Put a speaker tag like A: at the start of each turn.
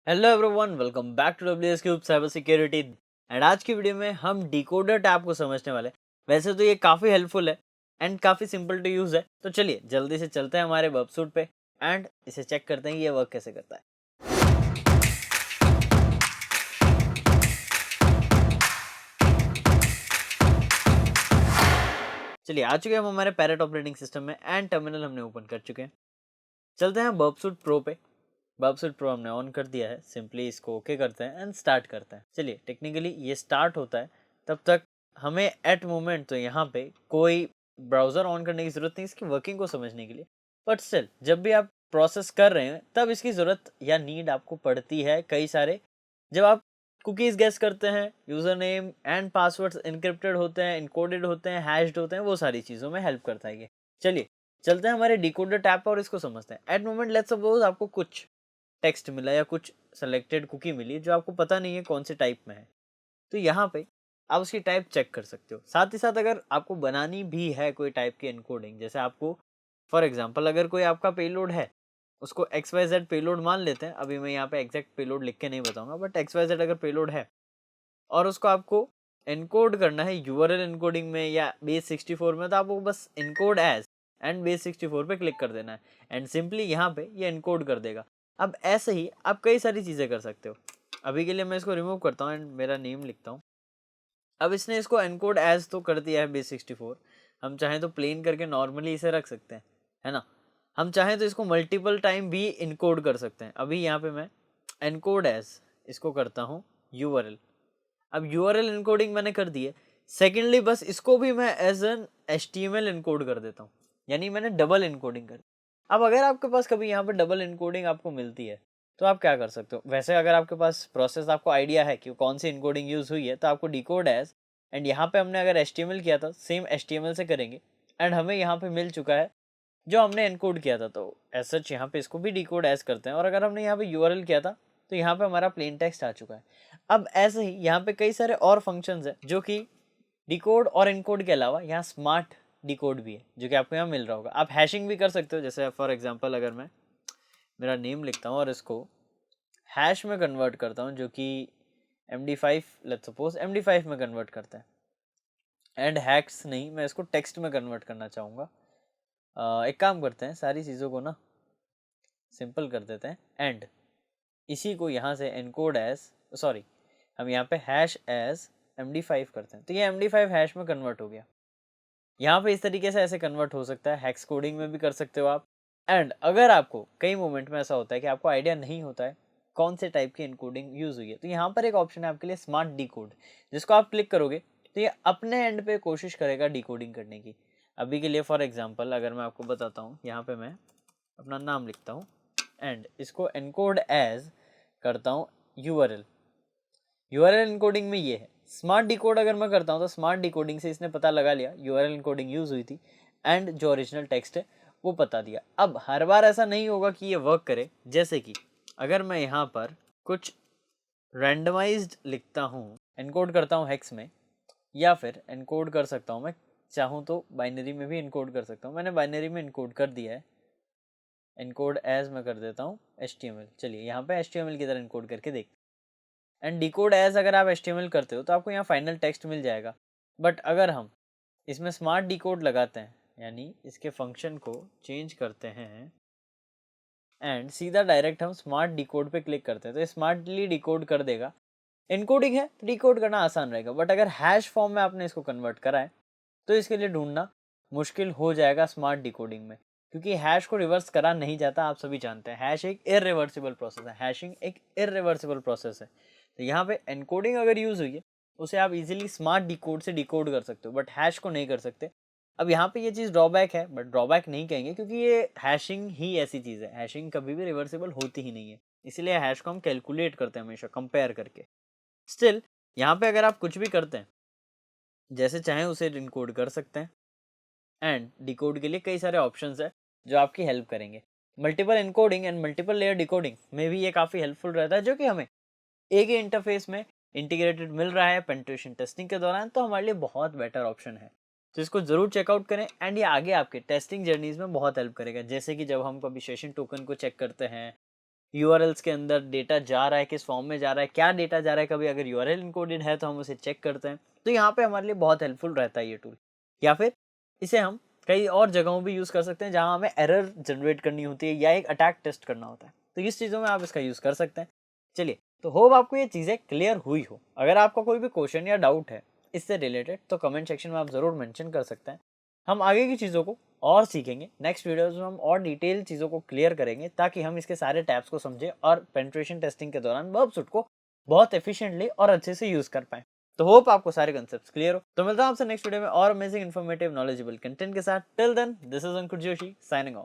A: Hello everyone, welcome back to WS cube cyber security. And आज की video में हम डिकोडर टैब को समझने वाले हैं। वैसे तो ये काफ़ी हेल्पफुल है एंड काफ़ी सिंपल टू यूज़ है। तो चलिए जल्दी से चलते हैं हमारे वेबसूट पे एंड इसे चेक करते हैं कि ये वर्क कैसे करता है। चलिए आ चुके हैं हम हमारे पैरेट ऑपरेटिंग सिस्टम में एंड टर्मिनल हमने ओपन कर चुके हैं। चलते हैं वेबसूट प्रो पे। वेबसूट प्रो हमने ऑन कर दिया है। सिंपली इसको ओके करते हैं एंड स्टार्ट करते हैं। चलिए टेक्निकली ये स्टार्ट होता है तब तक हमें एट मोमेंट तो यहाँ पे कोई ब्राउज़र ऑन करने की ज़रूरत नहीं इसकी वर्किंग को समझने के लिए। बट स्टिल जब भी आप प्रोसेस कर रहे हैं तब इसकी ज़रूरत या नीड आपको पड़ती है कई सारे। जब आप कुकीज़ गेस करते हैं, user name and passwords encrypted होते हैं, इनकोडेड होते हैं, हैश्ड होते हैं, वो सारी चीज़ों में हेल्प करता है ये। चलिए चलते हैं हमारे डिकोडर टैब पर और इसको समझते हैं। एट मोमेंट लेट्स सपोज आपको कुछ टेक्स्ट मिला या कुछ सेलेक्टेड कुकी मिली जो आपको पता नहीं है कौन से टाइप में है। तो यहाँ पे आप उसकी टाइप चेक कर सकते हो। साथ ही साथ अगर आपको बनानी भी है कोई टाइप की एनकोडिंग, जैसे आपको फॉर एग्जांपल अगर कोई आपका पेलोड है, उसको एक्स वाई जेड पेलोड मान लेते हैं। अभी मैं यहाँ पे एग्जैक्ट पेलोड लिख के नहीं बताऊंगा, बट एक्स वाई जेड अगर पेलोड है और उसको आपको एनकोड करना है यूआरएल एनकोडिंग में या बेस 64 में, तो आपको बस एनकोड एज एंड बेस 64 पे क्लिक कर देना है एंड सिंपली यहाँ पे ये एनकोड कर देगा। अब ऐसे ही आप कई सारी चीज़ें कर सकते हो। अभी के लिए मैं इसको रिमूव करता हूँ एंड मेरा नेम लिखता हूँ। अब इसने इसको एनकोड एज तो कर दिया है बेस 64। हम चाहें तो प्लेन करके नॉर्मली इसे रख सकते हैं, है ना। हम चाहें तो इसको मल्टीपल टाइम भी इनकोड कर सकते हैं। अभी यहाँ पे मैं एनकोड एज इसको करता हूँ यूआरएल। अब यूआरएल इनकोडिंग मैंने कर दी है। सेकेंडली बस इसको भी मैं एज एन एचटीएमएल इनकोड कर देता हूँ, यानी मैंने डबल इनकोडिंग कर दी। अब अगर आपके पास कभी यहाँ पे डबल इनकोडिंग आपको मिलती है तो आप क्या कर सकते हो। वैसे अगर आपके पास प्रोसेस आपको आइडिया है कि कौन सी इनकोडिंग यूज़ हुई है तो आपको डिकोड एज एंड यहाँ पे हमने अगर एचटीएमएल किया था सेम एचटीएमएल से करेंगे एंड हमें यहाँ पे मिल चुका है जो हमने एनकोड किया था। तो एज सच यहाँ पे इसको भी डिकोड एज करते हैं और अगर हमने यहाँ पे यूआरएल किया था तो यहाँ पे हमारा प्लेन टेक्स्ट आ चुका है। अब ऐसे ही यहाँ पे कई सारे और फंक्शंस हैं जो कि डिकोड और इनकोड के अलावा यहाँ स्मार्ट डिकोड भी है जो कि आपको यहाँ मिल रहा होगा। आप हैशिंग भी कर सकते हो। जैसे फॉर एग्जांपल अगर मैं मेरा नेम लिखता हूँ और इसको हैश में कन्वर्ट करता हूँ, जो कि MD5 लेट्स सपोज MD5 में कन्वर्ट करता है एंड हैक्स नहीं, मैं इसको टेक्स्ट में कन्वर्ट करना चाहूँगा। एक काम करते हैं, सारी चीज़ों को ना सिंपल कर देते हैं एंड इसी को यहाँ से एनकोड एज सॉरी हम यहाँ पे हैश एज MD5 करते हैं तो ये MD5 हैश में कन्वर्ट हो गया। यहाँ पे इस तरीके से ऐसे कन्वर्ट हो सकता है। हेक्स कोडिंग में भी कर सकते हो आप। एंड अगर आपको कई मोमेंट में ऐसा होता है कि आपको आइडिया नहीं होता है कौन से टाइप की इनकोडिंग यूज़ हुई है, तो यहाँ पर एक ऑप्शन है आपके लिए स्मार्ट डिकोड, जिसको आप क्लिक करोगे तो ये अपने एंड पे कोशिश करेगा डिकोडिंग करने की। अभी के लिए फॉर एग्जांपल अगर मैं आपको बताता हूँ, यहाँ पे मैं अपना नाम लिखता हूँ एंड इसको एनकोड एज करता हूँ यूआरएल। यूआरएल इनकोडिंग में ये है। स्मार्ट डिकोड अगर मैं करता हूँ तो स्मार्ट डिकोडिंग से इसने पता लगा लिया यूआरएल इनकोडिंग यूज़ हुई थी एंड जो ओरिजिनल टेक्स्ट है वो बता दिया। अब हर बार ऐसा नहीं होगा कि ये वर्क करे। जैसे कि अगर मैं यहाँ पर कुछ रैंडमाइज्ड लिखता हूँ, एनकोड करता हूँ हेक्स में, या फिर एनकोड कर सकता हूँ मैं चाहूँ तो बाइनरी में भी इनकोड कर सकता हूँ। मैंने बाइनरी में इनकोड कर दिया है। इनकोड एज मैं कर देता हूँ HTML। चलिए यहाँ पे HTML की तरह इनकोड करके देख एंड डिकोड एज अगर आप HTML करते हो तो आपको यहाँ फाइनल टेक्स्ट मिल जाएगा। बट अगर हम इसमें स्मार्ट डिकोड लगाते हैं, यानी इसके फंक्शन को चेंज करते हैं एंड सीधा डायरेक्ट हम स्मार्ट डिकोड पे क्लिक करते हैं तो स्मार्टली डिकोड कर देगा। इनकोडिंग है तो डिकोड करना आसान रहेगा। बट अगर हैश फॉर्म में आपने इसको कन्वर्ट करा है तो इसके लिए ढूंढना मुश्किल हो जाएगा स्मार्ट डिकोडिंग में, क्योंकि हैश को रिवर्स करा नहीं जाता। आप सभी जानते हैं हैश एक इररिवर्सिबल प्रोसेस है। हैशिंग एक इररिवर्सिबल प्रोसेस है। तो यहाँ पे एनकोडिंग अगर यूज़ हुई है उसे आप इजीली स्मार्ट डिकोड से डिकोड कर सकते हो, बट हैश को नहीं कर सकते। अब यहाँ पे ये चीज़ ड्रॉबैक है, बट ड्रॉबैक नहीं कहेंगे क्योंकि ये हैशिंग ही ऐसी चीज़ है। हैशिंग कभी भी रिवर्सिबल होती ही नहीं है, इसीलिए हैश को हम कैलकुलेट करते हैं हमेशा कंपेयर करके। स्टिल यहाँ पे अगर आप कुछ भी करते हैं जैसे चाहें उसे इनकोड कर सकते हैं एंड डिकोड के लिए कई सारे ऑप्शंस है जो आपकी हेल्प करेंगे। Multiple encoding and multiple layer decoding में भी ये काफ़ी हेल्पफुल रहता है, जो कि हमें एक ही इंटरफेस में इंटीग्रेटेड मिल रहा है पेनिट्रेशन टेस्टिंग के दौरान, तो हमारे लिए बहुत बेटर ऑप्शन है। तो इसको ज़रूर चेकआउट करें एंड ये आगे आपके टेस्टिंग जर्नीज में बहुत हेल्प करेगा। जैसे कि जब हम कभी सेशन टोकन को चेक करते हैं यूआरएल्स के अंदर डेटा जा रहा है, किस फॉर्म में जा रहा है, क्या डेटा जा रहा है, कभी अगर यूआरएल इनकोडेड है तो हम उसे चेक करते हैं। तो यहाँ पे हमारे लिए बहुत हेल्पफुल रहता है ये टूल। या फिर इसे हम कई और जगहों भी यूज़ कर सकते हैं जहाँ हमें एरर जनरेट करनी होती है या एक अटैक टेस्ट करना होता है, तो इस चीज़ों में आप इसका यूज़ कर सकते हैं। चलिए, तो होप आपको ये चीज़ें क्लियर हुई हो। अगर आपका कोई भी क्वेश्चन या डाउट है इससे रिलेटेड तो कमेंट सेक्शन में आप ज़रूर मेंशन कर सकते हैं। हम आगे की चीज़ों को और सीखेंगे, नेक्स्ट वीडियोस में हम और डिटेल चीज़ों को क्लियर करेंगे ताकि हम इसके सारे टैब्स को समझें और पेनिट्रेशन टेस्टिंग के दौरान बर्ब सूट को बहुत एफिशिएंटली और अच्छे से यूज़ कर पाएँ। तो होप आपको सारे कंसेप्ट्स क्लियर हो। तो मिलता हूं आपसे नेक्स्ट वीडियो में और अमेजिंग इन्फॉर्मेटिव नॉलेजेबल कंटेंट के साथ। Till then, this is Ankur Joshi signing of.